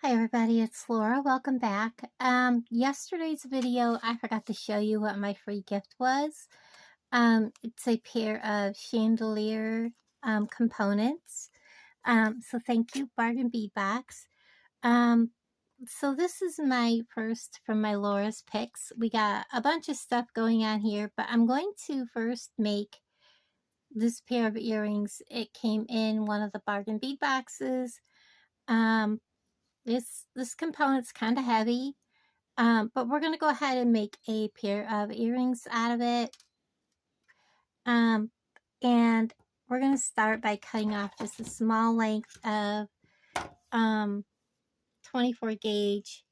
Hi everybody, it's Laura. Welcome back. Yesterday's video, I forgot to show you what my free gift was. It's a pair of chandelier components. So thank you, Bargain Bead Box. So this is my first from my Laura's picks. We got a bunch of stuff going on here, but I'm going to first make this pair of earrings. It came in one of the Bargain Bead Boxes. This component's kind of heavy, but we're going to go ahead and make a pair of earrings out of it. And we're going to start by cutting off just a small length of 24 gauge,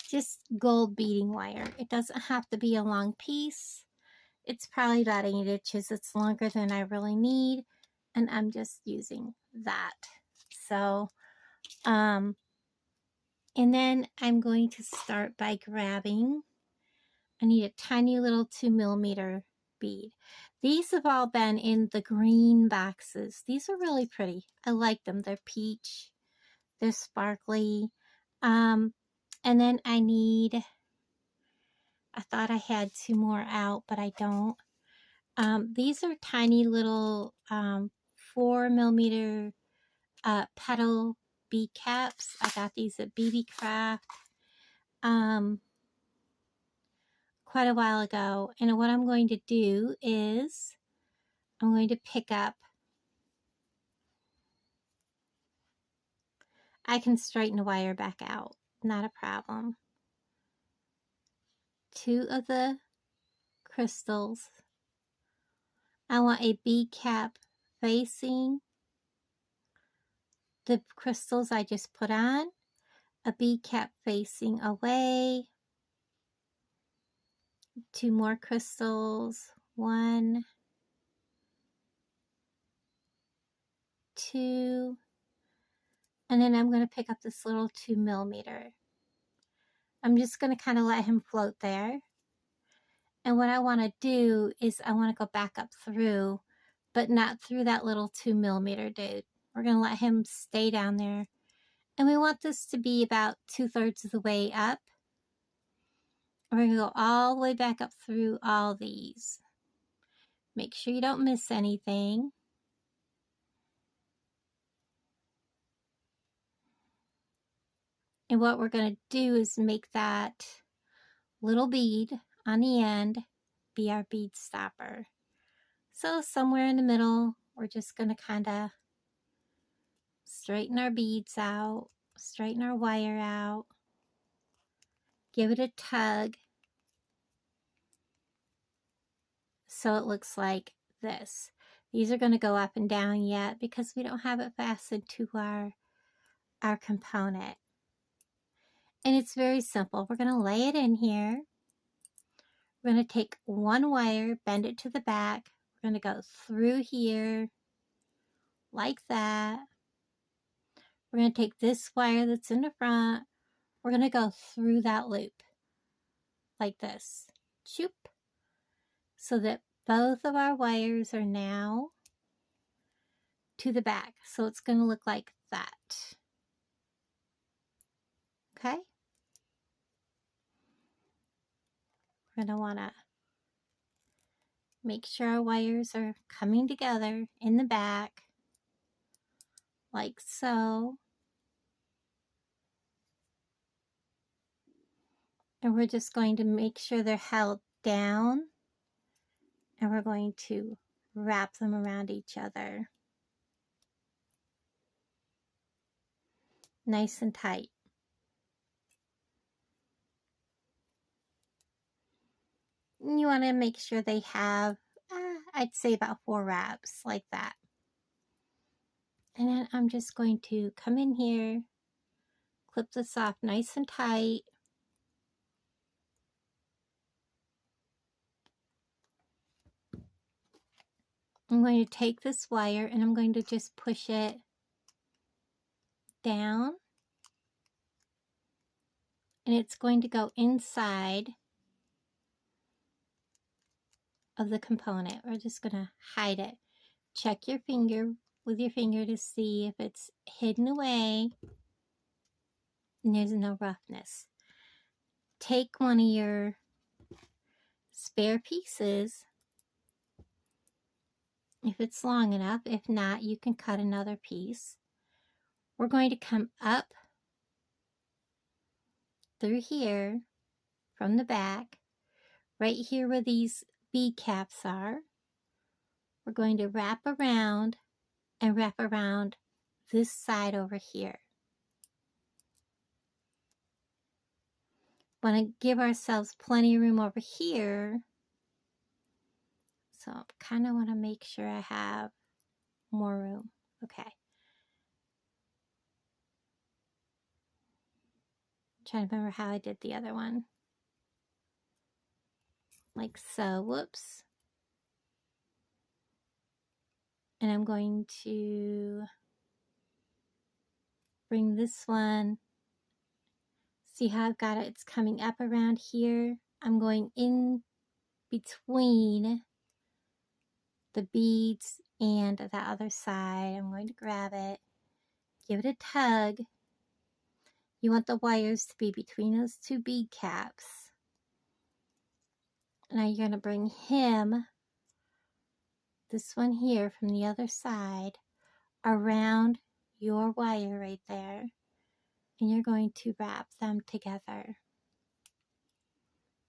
just gold beading wire. It doesn't have to be a long piece. It's probably about 8 inches. It's longer than I really need, and I'm just using that. So, and then I'm going to start by grabbing, I need a tiny little 2mm bead. These have all been in the green boxes. These are really pretty. I like them. They're peach. They're sparkly. And then I thought I had 2 more out, but I don't. These are tiny little 4mm petal bead caps. I got these at BB Craft quite a while ago. And what I'm going to do is I'm going to pick up, I can straighten the wire back out, not a problem. 2 of the crystals. I want a bead cap facing the crystals I just put on, a bead cap facing away, 2 more crystals, 1, 2, and then I'm going to pick up this little 2mm. I'm just going to kind of let him float there. And what I want to do is I want to go back up through, but not through that little 2mm dude. We're going to let him stay down there. And we want this to be about 2/3 of the way up. We're going to go all the way back up through all these. Make sure you don't miss anything. And what we're going to do is make that little bead on the end be our bead stopper. So somewhere in the middle, we're just going to kind of straighten our beads out, straighten our wire out, give it a tug so it looks like this. These are going to go up and down yet because we don't have it fastened to our component. And it's very simple. We're going to lay it in here. We're going to take one wire, bend it to the back. We're going to go through here like that. We're going to take this wire that's in the front. We're going to go through that loop like this. Choop. So that both of our wires are now to the back. So it's going to look like that. Okay? We're going to want to make sure our wires are coming together in the back, like so. And we're just going to make sure they're held down, and we're going to wrap them around each other. Nice and tight. You want to make sure they have, I'd say about 4 wraps like that. And then I'm just going to come in here, clip this off nice and tight. I'm going to take this wire and I'm going to just push it down. And it's going to go inside of the component. We're just going to hide it. Check your finger with your finger to see if it's hidden away. and there's no roughness. Take one of your spare pieces, if it's long enough. If not, you can cut another piece. We're going to come up through here from the back, right here where these bead caps are. We're going to wrap around and wrap around this side over here. Want to give ourselves plenty of room over here. So kind of want to make sure I have more room. Okay. Trying to remember how I did the other one. Like so. Whoops. And I'm going to bring this one. See how I've got it? It's coming up around here. I'm going in between the beads and the other side. I'm going to grab it, give it a tug. You want the wires to be between those two bead caps. Now you're going to bring him, this one here from the other side, around your wire right there. And you're going to wrap them together.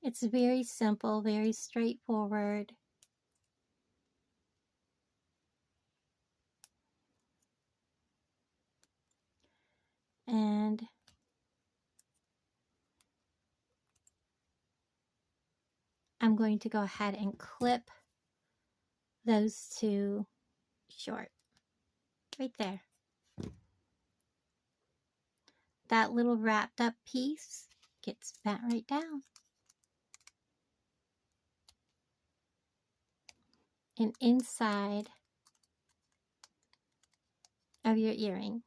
It's very simple, very straightforward. And I'm going to go ahead and clip those two short. Right there. That little wrapped up piece gets bent right down. And inside of your earring.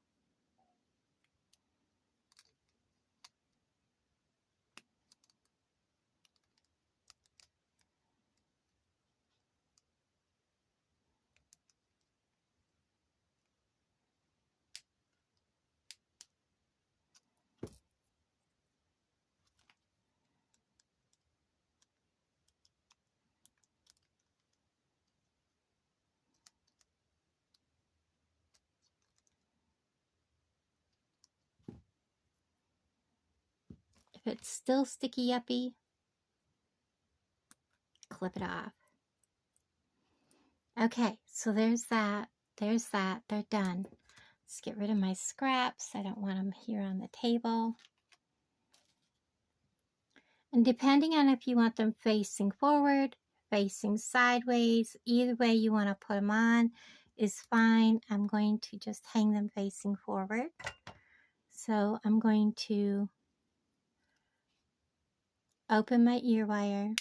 If it's still sticky uppy, clip it off. Okay, so there's that, they're done. Let's get rid of my scraps. I don't want them here on the table. And depending on if you want them facing forward, facing sideways, either way you want to put them on is fine. I'm going to just hang them facing forward. So I'm going to open my ear wire.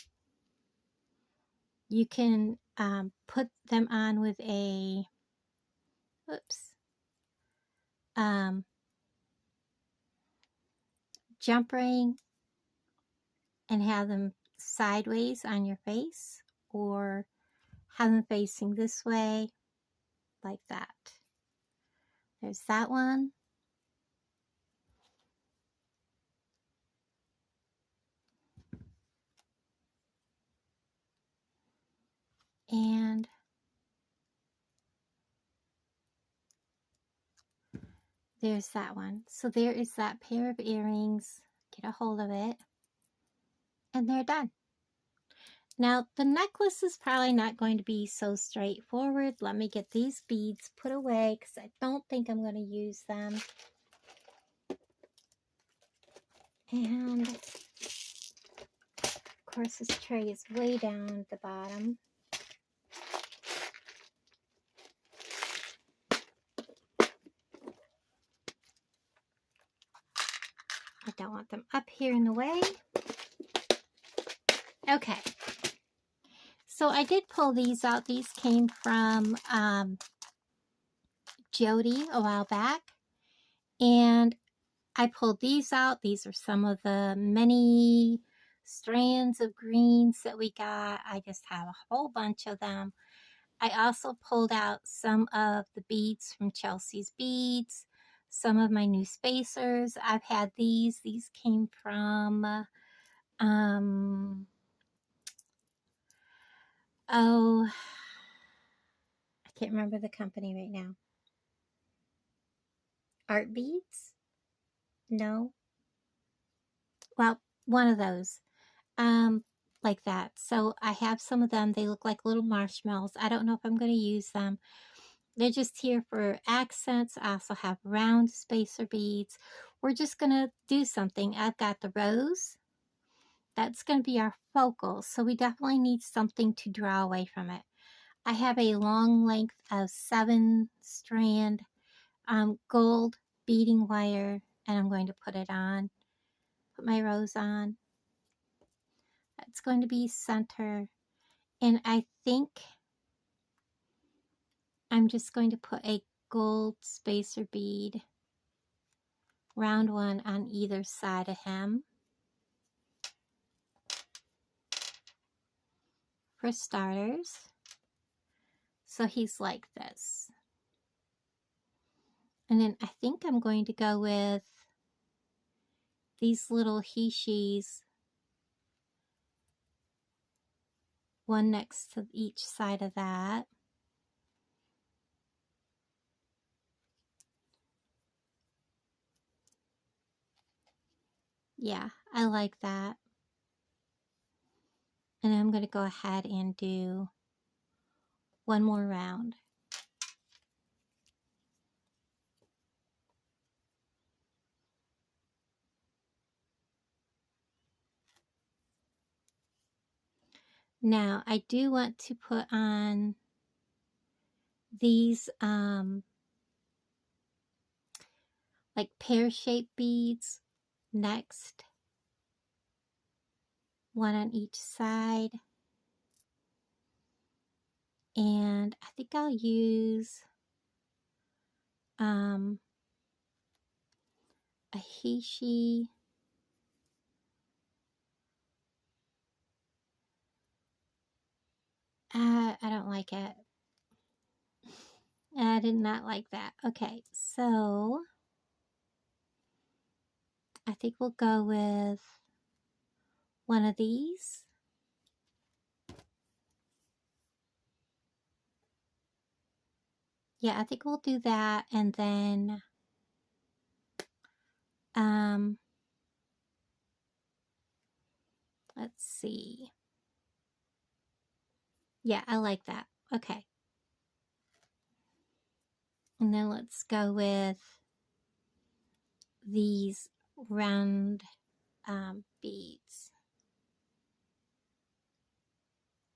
You can put them on with a, jump ring and have them sideways on your face, or have them facing this way like that. There's that one. And there's that one. So there is that pair of earrings. Get a hold of it. And they're done. Now the necklace is probably not going to be so straightforward. Let me get these beads put away because I don't think I'm going to use them. And of course this tray is way down at the bottom. I don't want them up here in the way. Okay. So I did pull these out. These came from Jody a while back. And I pulled these out. These are some of the many strands of greens that we got. I just have a whole bunch of them. I also pulled out some of the beads from Chelsea's Beads. some of my new spacers. I've had these. These came from, oh, I can't remember the company right now. Art Beads? No. Well, one of those. Like that. So I have some of them. They look like little marshmallows. I don't know if I'm going to use them. They're just here for accents. I also have round spacer beads. We're just going to do something. I've got the rose. That's going to be our focal. So we definitely need something to draw away from it. I have a long length of 7-strand gold beading wire, and I'm going to put it on. Put my rose on. That's going to be center. And I think I'm just going to put a gold spacer bead, round one on either side of him for starters. So he's like this. And then I think I'm going to go with these little he-she's, one next to each side of that. Yeah, I like that. And I'm going to go ahead and do one more round. Now, I do want to put on these like pear-shaped beads next. One on each side. And I think I'll use a he-she. I don't like it. I did not like that. Okay, so I think we'll go with one of these. Yeah, I think we'll do that, and then let's see. Yeah, I like that. Okay. And then let's go with these round beads.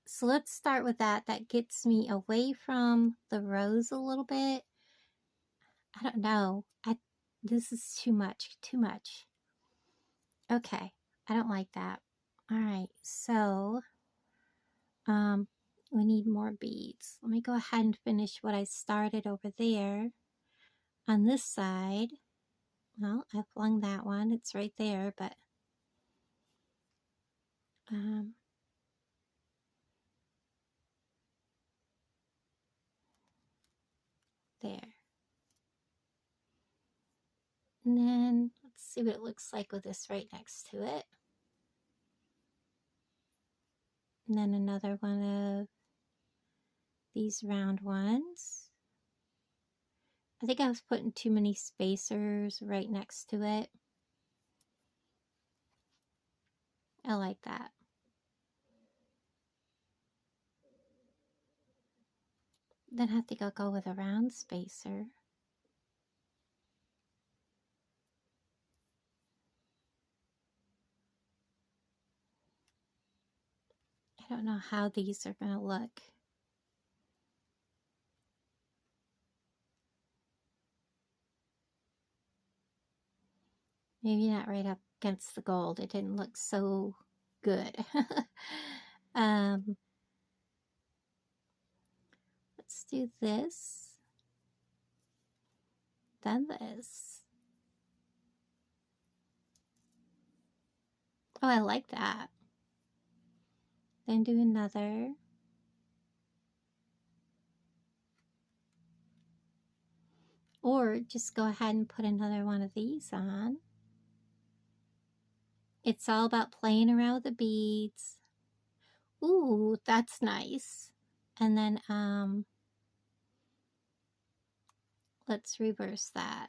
So let's start with that. That gets me away from the rose a little bit. I don't know. This is too much. Okay, I don't like that. All right, so we need more beads. Let me go ahead and finish what I started over there on this side. Well, I flung that one. It's right there, but there. And then let's see what it looks like with this right next to it. And then another one of these round ones. I think I was putting too many spacers right next to it. I like that. Then I think I'll go with a round spacer. I don't know how these are going to look. Maybe not right up against the gold. It didn't look so good. Let's do this. Then this. Oh, I like that. Then do another. Or just go ahead and put another one of these on. It's all about playing around with the beads. Ooh, that's nice. And then let's reverse that.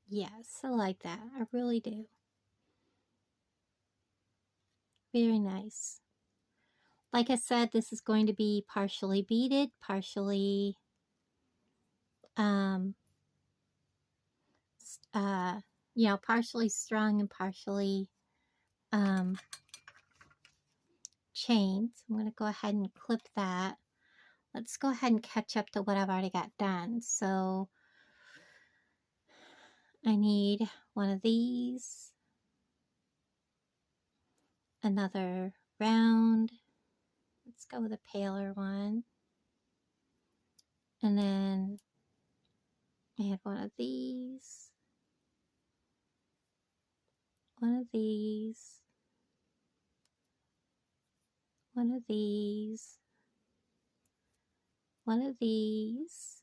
Yes, I like that. I really do. Very nice. Like I said, this is going to be partially beaded, partially you know, partially strung and partially chained. So I'm going to go ahead and clip that. Let's go ahead and catch up to what I've already got done. So I need one of these, another round. Let's go with a paler one. And then I had one of these, one of these, one of these, one of these,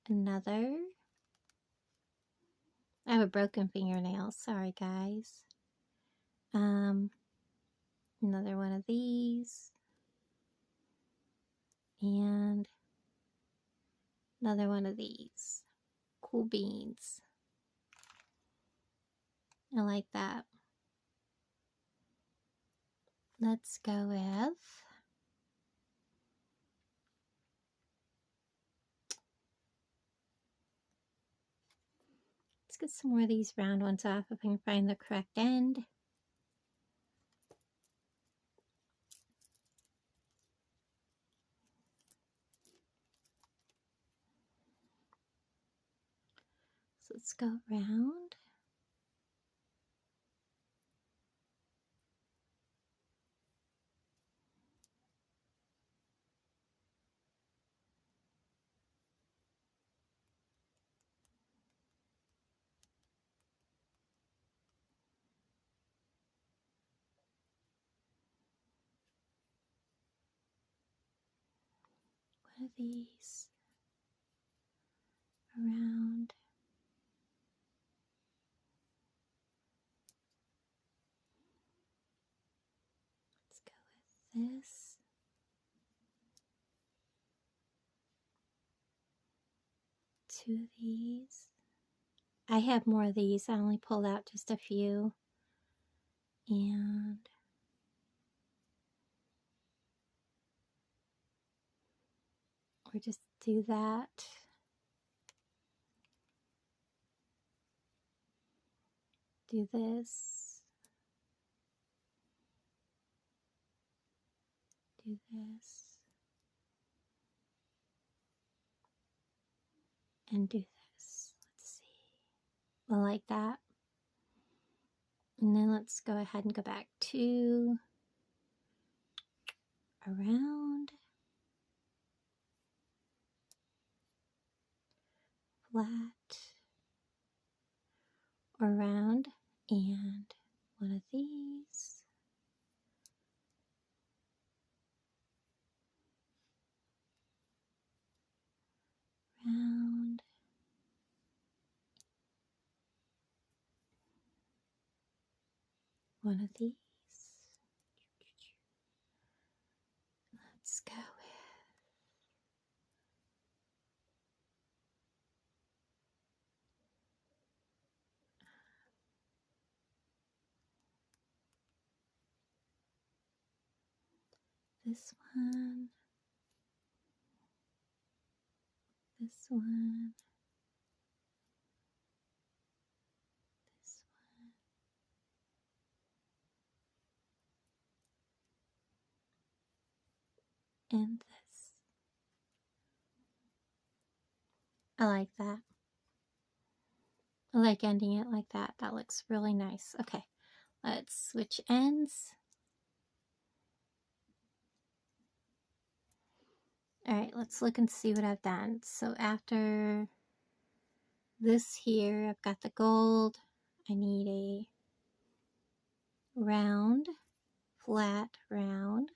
another. I have a broken fingernail, sorry guys. Another one of these, and another one of these. Cool beans. I like that. Let's go with let's get some more of these round ones off if I can find the correct end. So let's go round. One of these around. Let's go with this. Two of these. I have more of these. I only pulled out just a few. And or just do that. Do this. Do this. And do this. Let's see. I like that. And then let's go ahead and go back to around, flat, around, and one of these. Round. One of these. Let's go with this one, this one, this one, and this. I like that. I like ending it like that. That looks really nice. Okay, let's switch ends. All right, let's look and see what I've done. So after this here, I've got the gold. I need a round. flat round.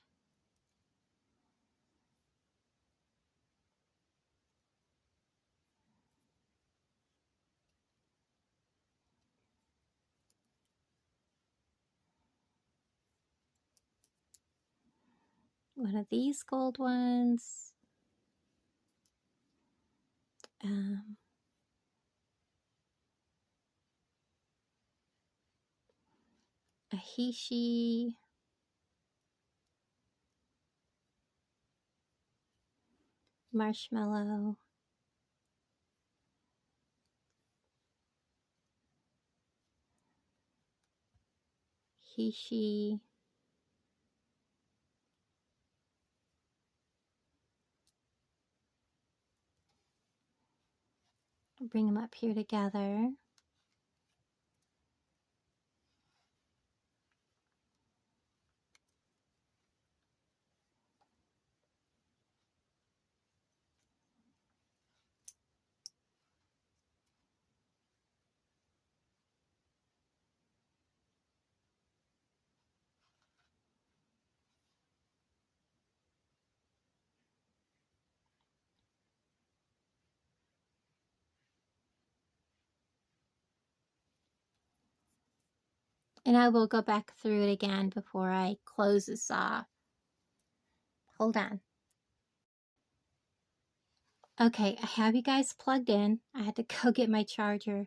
One of these gold ones. A Hishi. Marshmallow. Hishi. Bring them up here together. And I will go back through it again before I close this off. Hold on. Okay, I have you guys plugged in. I had to go get my charger.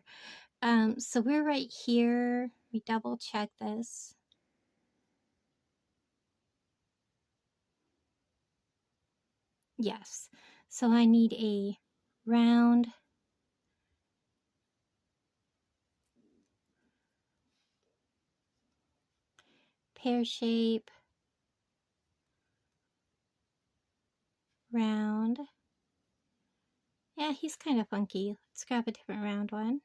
So we're right here. Let me double check this. Yes. So I need a round pear shape, round. Yeah, he's kind of funky. Let's grab a different round one.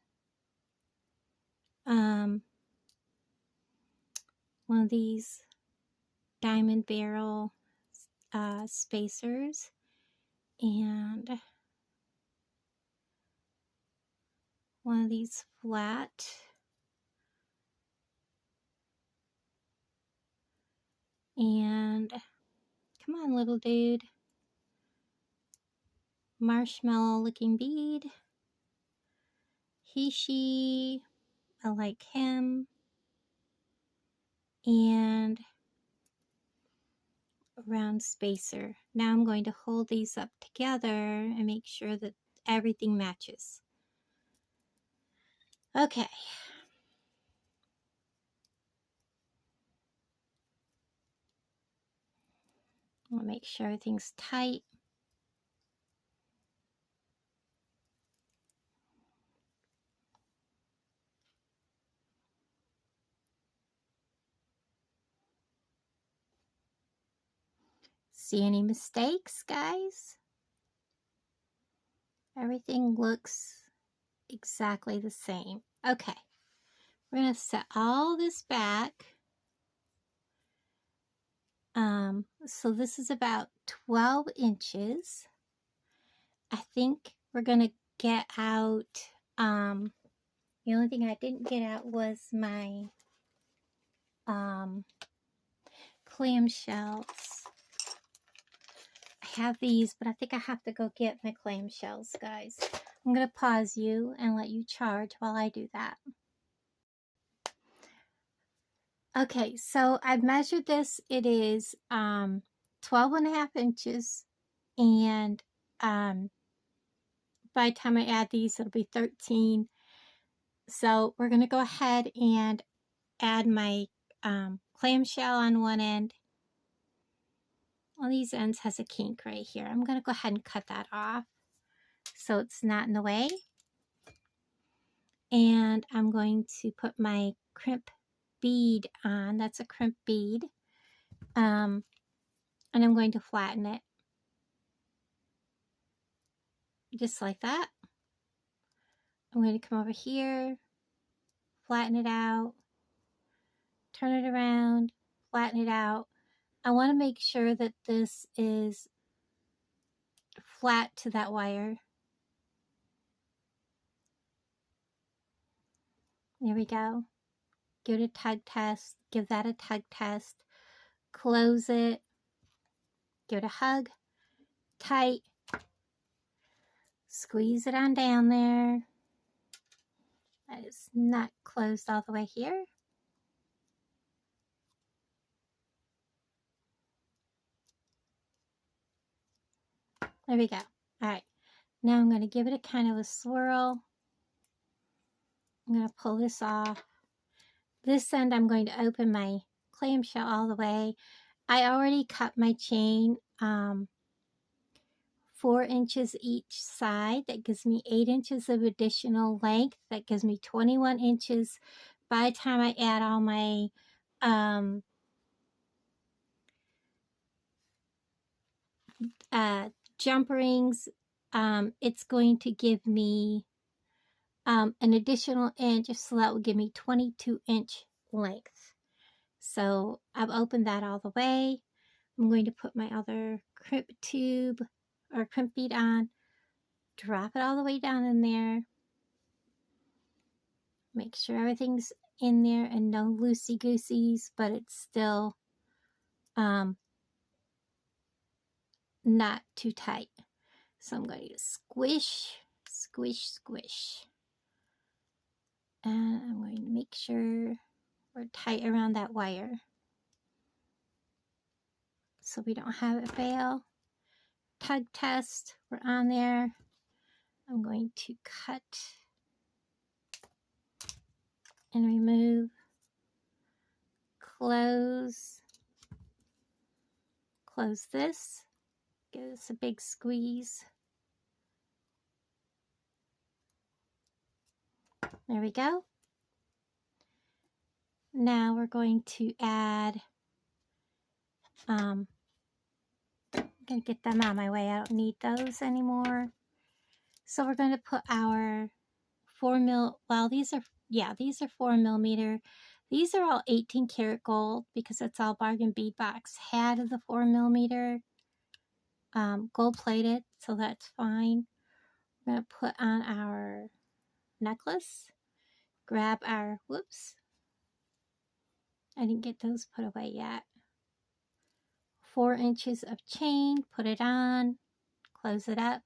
One of these diamond barrel spacers, and one of these flat. And come on, little dude. Marshmallow looking bead. He, she, I like him. And a round spacer. Now I'm going to hold these up together and make sure that everything matches. Okay. I'll make sure everything's tight. See any mistakes, guys? Everything looks exactly the same. Okay, we're going to set all this back. So this is about 12 inches. I think we're going to get out, the only thing I didn't get out was my clamshells. I have these, but I think I have to go get my clamshells, guys. I'm going to pause you and let you charge while I do that. Okay, so I've measured this. It is 12.5 inches, and by the time I add these, it'll be 13. So we're going to go ahead and add my clamshell on one end. One of these ends has a kink right here. I'm going to go ahead and cut that off so it's not in the way. And I'm going to put my crimp bead on. That's a crimp bead. And I'm going to flatten it. Just like that. I'm going to come over here, flatten it out, turn it around, flatten it out. I want to make sure that this is flat to that wire. There we go. Give it a tug test. Give that a tug test. close it, give it a hug, tight, squeeze it on down there. That is not closed all the way here. There we go. All right, now I'm going to give it a kind of a swirl. I'm going to pull this off. This end I'm going to open my clamshell all the way. I already cut my chain 4 inches each side. That gives me 8 inches of additional length. That gives me 21 inches by the time I add all my jump rings. It's going to give me an additional inch, so that will give me 22-inch length. So I've opened that all the way. I'm going to put my other crimp tube or crimp bead on, drop it all the way down in there. Make sure everything's in there and no loosey-gooseys, but it's still not too tight. So I'm going to squish, squish, squish. And I'm going to make sure we're tight around that wire so we don't have it fail. Tug test, we're on there. I'm going to cut and remove, close this, give this a big squeeze. There we go. Now we're going to add, I'm going to get them out of my way. I don't need those anymore. So we're going to put our 4 well, these are 4 millimeter. These are all 18 karat gold because it's all Bargain Bead Box had the 4 millimeter gold plated, so that's fine. We're going to put on our necklace, grab our, whoops, I didn't get those put away yet. 4 inches of chain, put it on, close it up.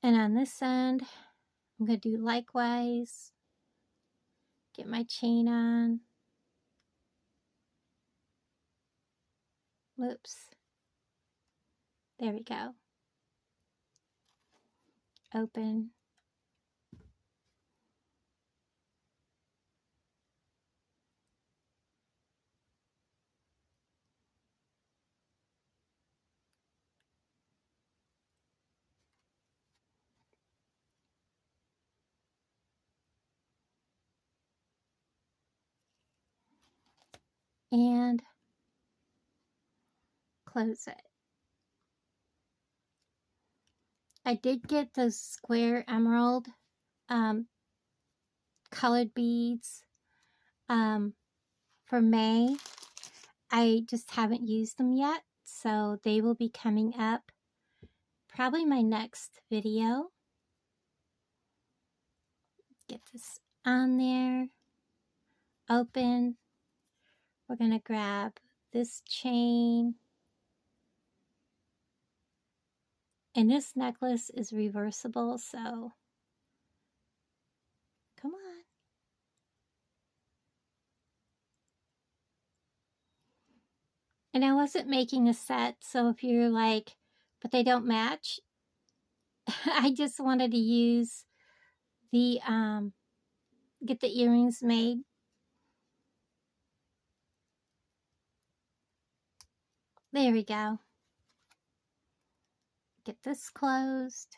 And on this end, I'm going to do likewise. Get my chain on. Whoops. There we go. Open. And close it. I did get those square emerald colored beads for May. I just haven't used them yet, so they will be coming up probably my next video. Get this on there, open. We're going to grab this chain, and this necklace is reversible, so come on. And I wasn't making a set, so if you're like, but they don't match, I just wanted to use the, get the earrings made. There we go. Get this closed.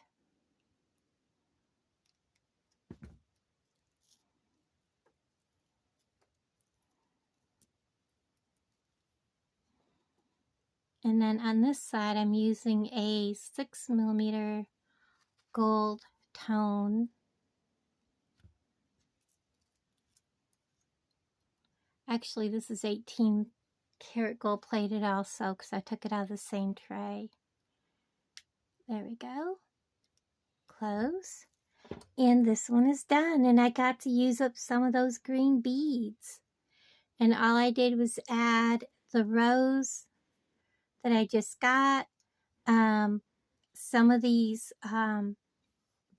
And then on this side, I'm using a 6 millimeter gold tone. Actually, this is 18 karat gold plated also because I took it out of the same tray. There we go. Close. And this one is done. And I got to use up some of those green beads. And all I did was add the rose that I just got. Some of these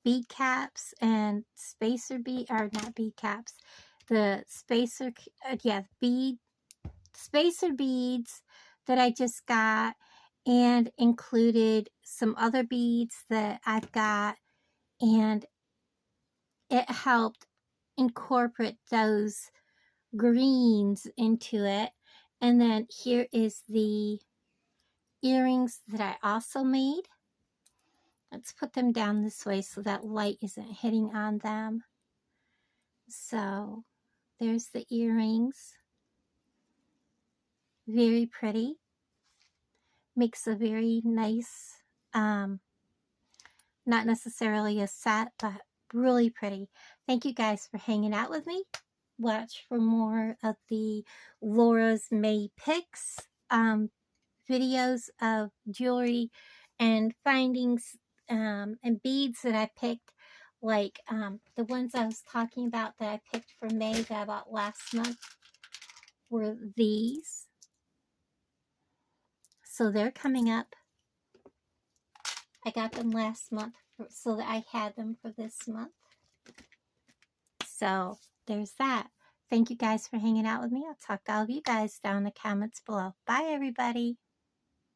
bead caps and spacer bead, or not bead caps, the spacer, spacer beads that I just got, and included some other beads that I've got, and it helped incorporate those greens into it. And then here is the earrings that I also made. Let's put them down this way so that light isn't hitting on them. So there's the earrings. Very pretty. Makes a very nice, not necessarily a set, but really pretty. Thank you guys for hanging out with me. Watch for more of the Laura's May Picks videos of jewelry and findings and beads that I picked, like the ones I was talking about that I picked for May that I bought last month were these. So they're coming up. I got them last month so that I had them for this month. So there's that. Thank you guys for hanging out with me. I'll talk to all of you guys down in the comments below. Bye, everybody.